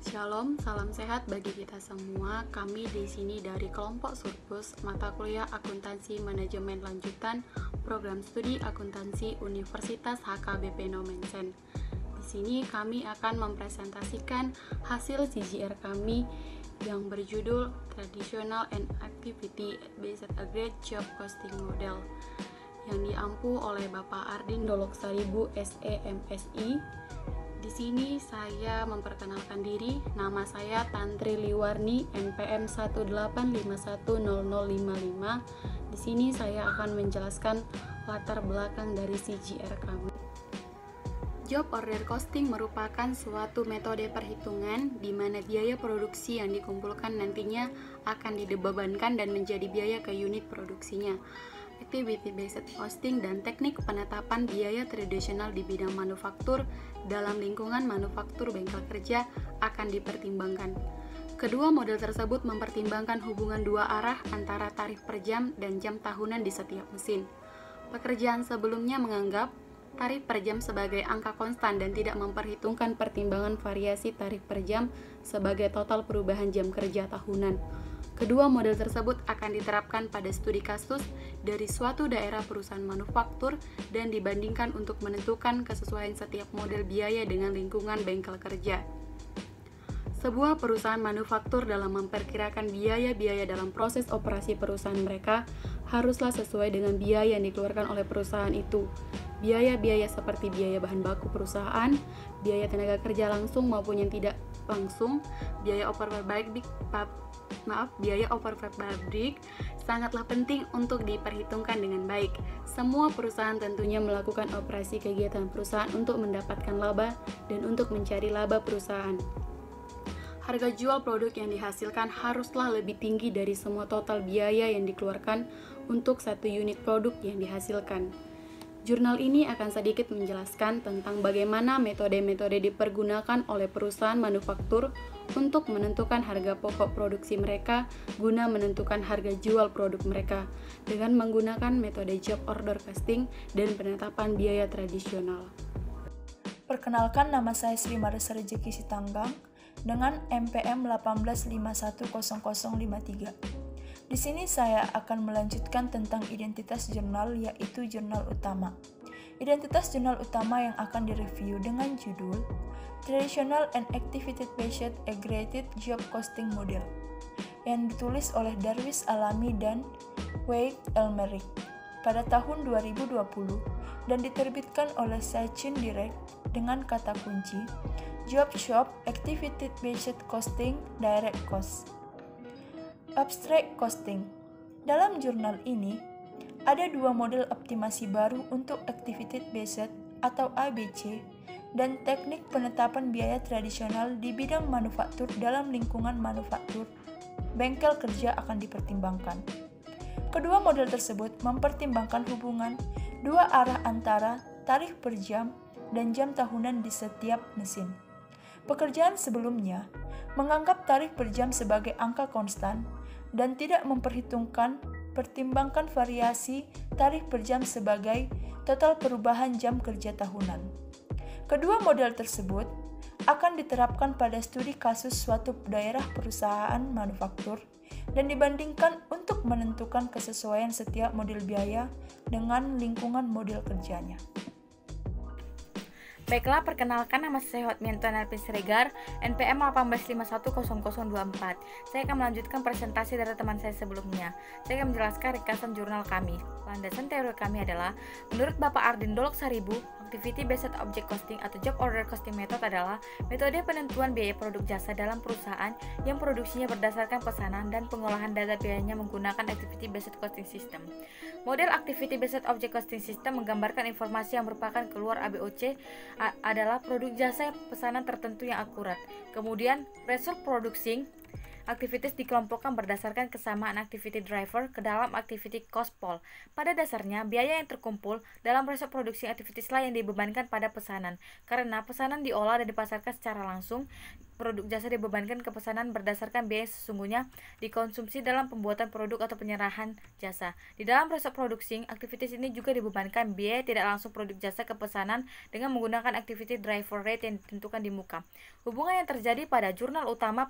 Shalom, salam sehat bagi kita semua. Kami di sini dari kelompok Surpus, mata kuliah Akuntansi Manajemen Lanjutan, program studi Akuntansi Universitas HKBP Nomensen. Di sini kami akan mempresentasikan hasil CGR kami yang berjudul Traditional and Activity Based Aggregate Job Costing Model yang diampu oleh Bapak Ardin Dolok Saribu, SE MSI. Di sini saya memperkenalkan diri, nama saya Tantri Liwarni, NPM 185100055. Di sini saya akan menjelaskan latar belakang dari CGR kami. Job order costing merupakan suatu metode perhitungan di mana biaya produksi yang dikumpulkan nantinya akan dibebankan dan menjadi biaya ke unit produksinya. Activity based costing dan teknik penetapan biaya tradisional di bidang manufaktur dalam lingkungan manufaktur bengkel kerja akan dipertimbangkan. Kedua model tersebut mempertimbangkan hubungan dua arah antara tarif per jam dan jam tahunan di setiap mesin. Pekerjaan sebelumnya menganggap tarif per jam sebagai angka konstan dan tidak memperhitungkan pertimbangan variasi tarif per jam sebagai total perubahan jam kerja tahunan. Kedua model tersebut akan diterapkan pada studi kasus dari suatu daerah perusahaan manufaktur dan dibandingkan untuk menentukan kesesuaian setiap model biaya dengan lingkungan bengkel kerja. Sebuah perusahaan manufaktur dalam memperkirakan biaya-biaya dalam proses operasi perusahaan mereka haruslah sesuai dengan biaya yang dikeluarkan oleh perusahaan itu. Biaya-biaya seperti biaya bahan baku perusahaan, biaya tenaga kerja langsung maupun yang tidak langsung, biaya overhead pabrik sangatlah penting untuk diperhitungkan dengan baik. Semua perusahaan tentunya melakukan operasi kegiatan perusahaan untuk mendapatkan laba dan untuk mencari laba perusahaan. Harga jual produk yang dihasilkan haruslah lebih tinggi dari semua total biaya yang dikeluarkan untuk satu unit produk yang dihasilkan. Jurnal ini akan sedikit menjelaskan tentang bagaimana metode-metode dipergunakan oleh perusahaan manufaktur untuk menentukan harga pokok produksi mereka guna menentukan harga jual produk mereka dengan menggunakan metode job order costing dan penetapan biaya tradisional. Perkenalkan, nama saya Sri Marisa Rejeki Sitanggang dengan NPM 185100053. Di sini saya akan melanjutkan tentang identitas jurnal, yaitu jurnal utama. Identitas jurnal utama yang akan direview dengan judul Traditional and Activity-Based Aggregated Job Costing Model yang ditulis oleh Darwis Alami dan Wade Elmerick pada tahun 2020 dan diterbitkan oleh Sachin Direct dengan kata kunci Job Shop Activity-Based Costing Direct Cost. Abstract Costing. Dalam jurnal ini, ada dua model optimasi baru untuk Activity Based atau ABC dan teknik penetapan biaya tradisional di bidang manufaktur dalam lingkungan manufaktur. Bengkel kerja akan dipertimbangkan. Kedua model tersebut mempertimbangkan hubungan dua arah antara tarif per jam dan jam tahunan di setiap mesin. Pekerjaan sebelumnya menganggap tarif per jam sebagai angka konstan dan tidak pertimbangkan variasi tarif per jam sebagai total perubahan jam kerja tahunan. Kedua model tersebut akan diterapkan pada studi kasus suatu daerah perusahaan manufaktur dan dibandingkan untuk menentukan kesesuaian setiap model biaya dengan lingkungan model kerjanya. Baiklah, perkenalkan, nama saya Hotmianto Nelpin Siregar, NPM 185100024. Saya akan melanjutkan presentasi dari teman saya sebelumnya. Saya akan menjelaskan ringkasan jurnal kami. Landasan teori kami adalah, menurut Bapak Ardin Dolok Saribu, Activity Based Object Costing atau Job Order Costing Method adalah metode penentuan biaya produk jasa dalam perusahaan yang produksinya berdasarkan pesanan dan pengolahan data biayanya menggunakan Activity Based Costing System. Model Activity Based Object Costing System menggambarkan informasi yang merupakan keluar ABOC adalah produk jasa pesanan tertentu yang akurat. Kemudian, resource producing Aktivitas dikelompokkan berdasarkan kesamaan activity driver ke dalam activity cost pool. Pada dasarnya, biaya yang terkumpul dalam proses produksi aktivitas lain yang dibebankan pada pesanan. Karena pesanan diolah dan dipasarkan secara langsung, produk jasa dibebankan ke pesanan berdasarkan biaya yang sesungguhnya dikonsumsi dalam pembuatan produk atau penyerahan jasa. Di dalam proses produksi, aktivitas ini juga dibebankan biaya tidak langsung produk jasa ke pesanan dengan menggunakan activity driver rate yang ditentukan di muka. Hubungan yang terjadi pada jurnal utama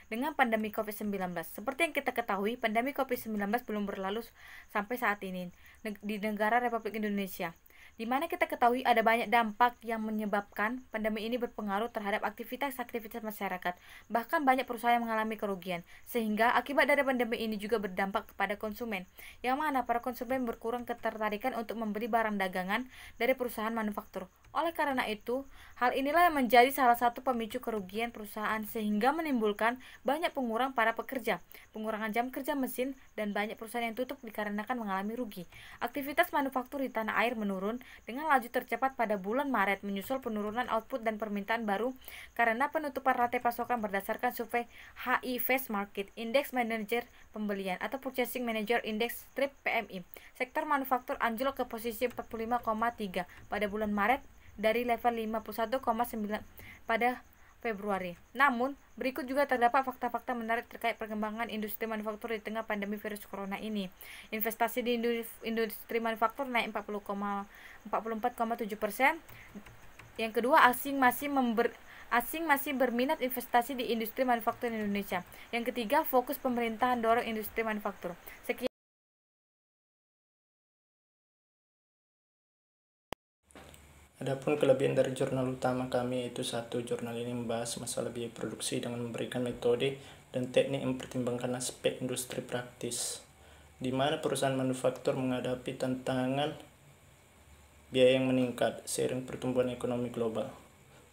dengan pandemi COVID-19. Seperti yang kita ketahui, pandemi COVID-19 belum berlalu sampai saat ini di negara Republik Indonesia, di mana kita ketahui ada banyak dampak yang menyebabkan pandemi ini berpengaruh terhadap aktivitas-aktivitas masyarakat. Bahkan banyak perusahaan yang mengalami kerugian, sehingga akibat dari pandemi ini juga berdampak kepada konsumen, yang mana para konsumen berkurang ketertarikan untuk membeli barang dagangan dari perusahaan manufaktur. Oleh karena itu, hal inilah yang menjadi salah satu pemicu kerugian perusahaan sehingga menimbulkan banyak pengurangan para pekerja, pengurangan jam kerja mesin, dan banyak perusahaan yang tutup dikarenakan mengalami rugi. Aktivitas manufaktur di tanah air menurun dengan laju tercepat pada bulan Maret menyusul penurunan output dan permintaan baru karena penutupan rantai pasokan berdasarkan survei HI Fast Market Index Manager Pembelian atau Purchasing Manager Index Strip PMI. Sektor manufaktur anjlok ke posisi 45,3 pada bulan Maret dari level 51,9 pada Februari. Namun, berikut juga terdapat fakta-fakta menarik terkait perkembangan industri manufaktur di tengah pandemi virus corona ini. Investasi di industri manufaktur naik 44,7%. Yang kedua, asing masih berminat investasi di industri manufaktur Indonesia. Yang ketiga, fokus pemerintahan dorong industri manufaktur. Sekian. Adapun kelebihan dari jurnal utama kami yaitu satu, jurnal ini membahas masalah biaya produksi dengan memberikan metode dan teknik yang mempertimbangkan aspek industri praktis, di mana perusahaan manufaktur menghadapi tantangan biaya yang meningkat seiring pertumbuhan ekonomi global.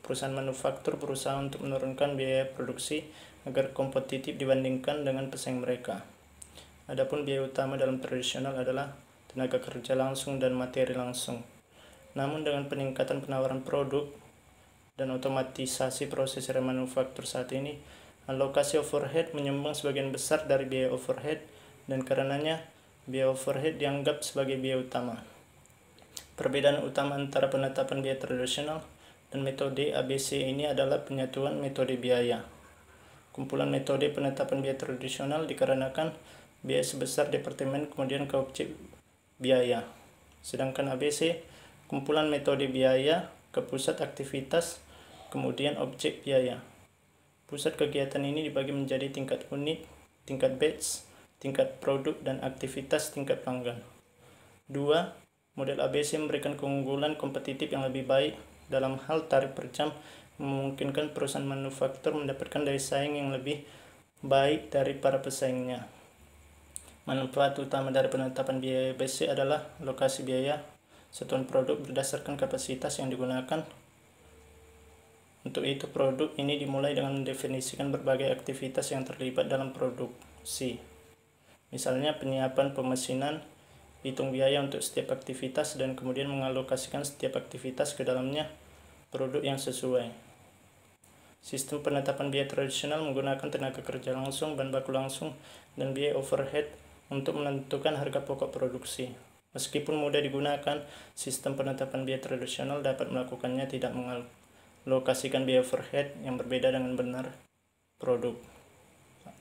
Perusahaan manufaktur berusaha untuk menurunkan biaya produksi agar kompetitif dibandingkan dengan pesaing mereka. Adapun biaya utama dalam tradisional adalah tenaga kerja langsung dan materi langsung. Namun dengan peningkatan penawaran produk dan otomatisasi proses manufaktur saat ini, alokasi overhead menyumbang sebagian besar dari biaya overhead dan karenanya biaya overhead dianggap sebagai biaya utama. Perbedaan utama antara penetapan biaya tradisional dan metode ABC ini adalah penyatuan metode biaya. Kumpulan metode penetapan biaya tradisional dikarenakan biaya sebesar departemen kemudian ke objek biaya. Sedangkan ABC kumpulan metode biaya ke pusat aktivitas, kemudian objek biaya. Pusat kegiatan ini dibagi menjadi tingkat unit, tingkat batch, tingkat produk, dan aktivitas tingkat pelanggan. 2. Model ABC memberikan keunggulan kompetitif yang lebih baik dalam hal tarif per jam, memungkinkan perusahaan manufaktur mendapatkan daya saing yang lebih baik dari para pesaingnya. Manfaat utama dari penetapan biaya ABC adalah alokasi biaya satuan produk berdasarkan kapasitas yang digunakan. Untuk itu, produk ini dimulai dengan mendefinisikan berbagai aktivitas yang terlibat dalam produksi. Misalnya penyiapan pemesinan, hitung biaya untuk setiap aktivitas, dan kemudian mengalokasikan setiap aktivitas ke dalamnya produk yang sesuai. Sistem penetapan biaya tradisional menggunakan tenaga kerja langsung, bahan baku langsung, dan biaya overhead untuk menentukan harga pokok produksi. Meskipun mudah digunakan, sistem penetapan biaya tradisional dapat melakukannya tidak mengalokasikan biaya overhead yang berbeda dengan benar produk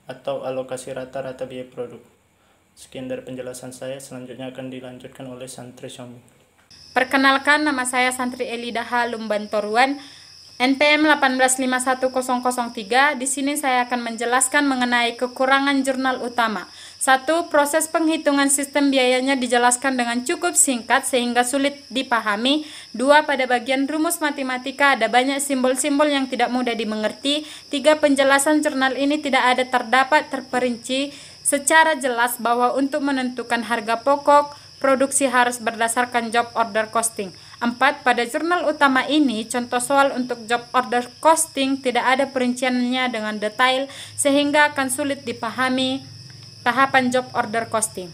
atau alokasi rata-rata biaya produk. Sekian dari penjelasan saya, selanjutnya akan dilanjutkan oleh Santri Xiaomi. Perkenalkan, nama saya Santri Elidaha Lumbantoruan, NPM 1851003. Di sini saya akan menjelaskan mengenai kekurangan jurnal utama. 1. Proses penghitungan sistem biayanya dijelaskan dengan cukup singkat sehingga sulit dipahami. 2. Pada bagian rumus matematika ada banyak simbol-simbol yang tidak mudah dimengerti. 3. Penjelasan jurnal ini tidak ada terperinci secara jelas bahwa untuk menentukan harga pokok produksi harus berdasarkan job order costing. 4. Pada jurnal utama ini, contoh soal untuk job order costing tidak ada perinciannya dengan detail sehingga akan sulit dipahami tahapan job order costing.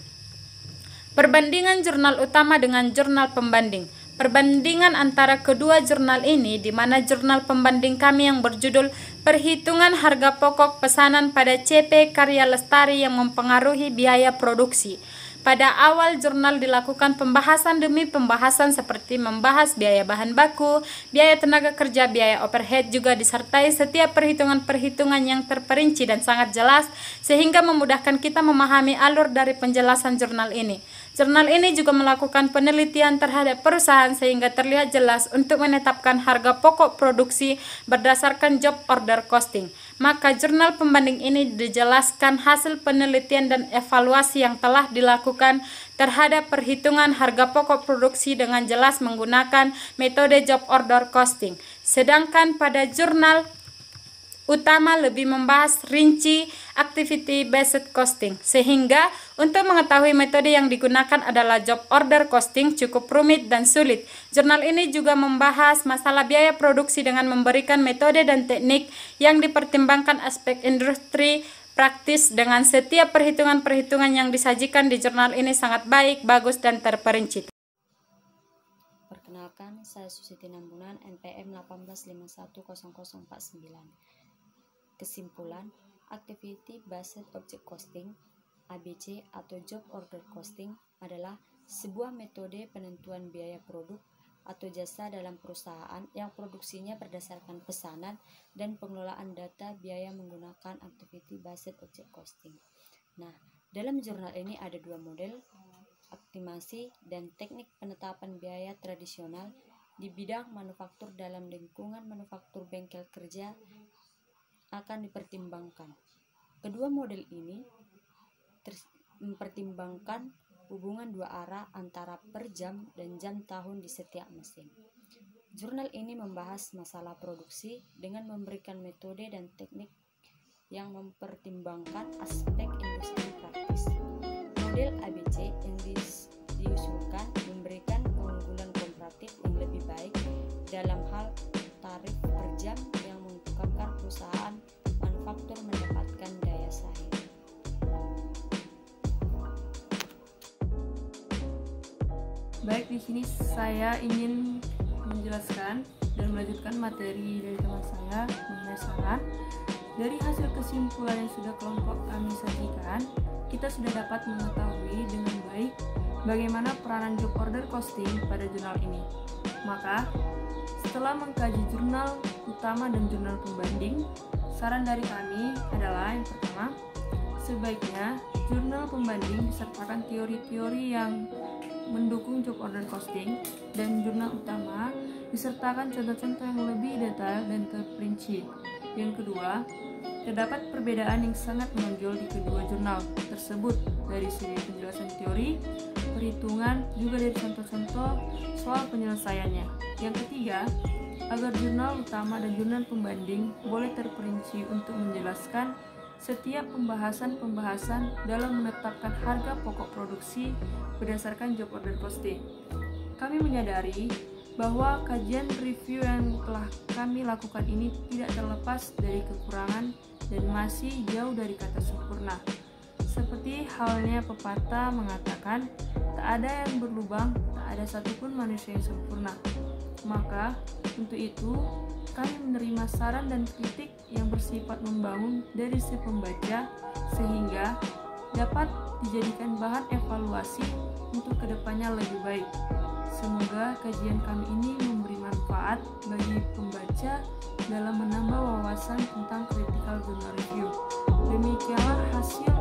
Perbandingan jurnal utama dengan jurnal pembanding. Perbandingan antara kedua jurnal ini, di mana jurnal pembanding kami yang berjudul Perhitungan Harga Pokok Pesanan pada CP Karya Lestari yang Mempengaruhi Biaya Produksi. Pada awal jurnal dilakukan pembahasan demi pembahasan seperti membahas biaya bahan baku, biaya tenaga kerja, biaya overhead, juga disertai setiap perhitungan-perhitungan yang terperinci dan sangat jelas sehingga memudahkan kita memahami alur dari penjelasan jurnal ini. Jurnal ini juga melakukan penelitian terhadap perusahaan sehingga terlihat jelas untuk menetapkan harga pokok produksi berdasarkan job order costing. Maka jurnal pembanding ini dijelaskan hasil penelitian dan evaluasi yang telah dilakukan terhadap perhitungan harga pokok produksi dengan jelas menggunakan metode job order costing. Sedangkan pada jurnal utama lebih membahas rinci activity based costing, sehingga untuk mengetahui metode yang digunakan adalah job order costing cukup rumit dan sulit. Jurnal ini juga membahas masalah biaya produksi dengan memberikan metode dan teknik yang dipertimbangkan aspek industri praktis. Dengan setiap perhitungan-perhitungan yang disajikan di jurnal ini sangat baik, bagus, dan terperinci. Perkenalkan, saya Susiti Nambunan, NPM 18510049. Kesimpulan, Activity Based Object Costing (ABC) atau Job Order Costing adalah sebuah metode penentuan biaya produk atau jasa dalam perusahaan yang produksinya berdasarkan pesanan dan pengelolaan data biaya menggunakan Activity Based Object Costing. Nah, dalam jurnal ini ada dua model, optimasi dan teknik penetapan biaya tradisional di bidang manufaktur dalam lingkungan manufaktur bengkel kerja akan dipertimbangkan. Kedua model ini mempertimbangkan hubungan dua arah antara per jam dan jam tahun di setiap mesin. Jurnal ini membahas masalah produksi dengan memberikan metode dan teknik yang mempertimbangkan aspek industri praktis. Model ABC yang diusulkan memberikan keunggulan komparatif yang lebih baik dalam hal tarif per jam yang mengungkapkan perusahaan manufaktur mendapatkan daya saing. Baik, di sini saya ingin menjelaskan dan melanjutkan materi dari teman saya mengenai saran. Dari hasil kesimpulan yang sudah kelompok kami sajikan, kita sudah dapat mengetahui dengan baik bagaimana peranan job order costing pada jurnal ini. Maka, setelah mengkaji jurnal utama dan jurnal pembanding, saran dari kami adalah yang pertama, sebaiknya jurnal pembanding disertakan teori-teori yang mendukung job order costing dan jurnal utama disertakan contoh-contoh yang lebih detail dan terperinci. Yang kedua, terdapat perbedaan yang sangat menonjol di kedua jurnal tersebut dari segi penjelasan teori, perhitungan, juga dari contoh-contoh soal penyelesaiannya. Yang ketiga, agar jurnal utama dan jurnal pembanding boleh terperinci untuk menjelaskan setiap pembahasan-pembahasan dalam menetapkan harga pokok produksi berdasarkan job order costing. Kami menyadari bahwa kajian review yang telah kami lakukan ini tidak terlepas dari kekurangan dan masih jauh dari kata sempurna. Seperti halnya pepatah mengatakan, tak ada yang berlubang, tak ada satupun manusia yang sempurna. Maka, untuk itu, kami menerima saran dan kritik yang bersifat membangun dari si pembaca sehingga dapat dijadikan bahan evaluasi untuk kedepannya lebih baik. Semoga kajian kami ini memberi manfaat bagi pembaca dalam menambah wawasan tentang critical journal review. Demikianlah hasil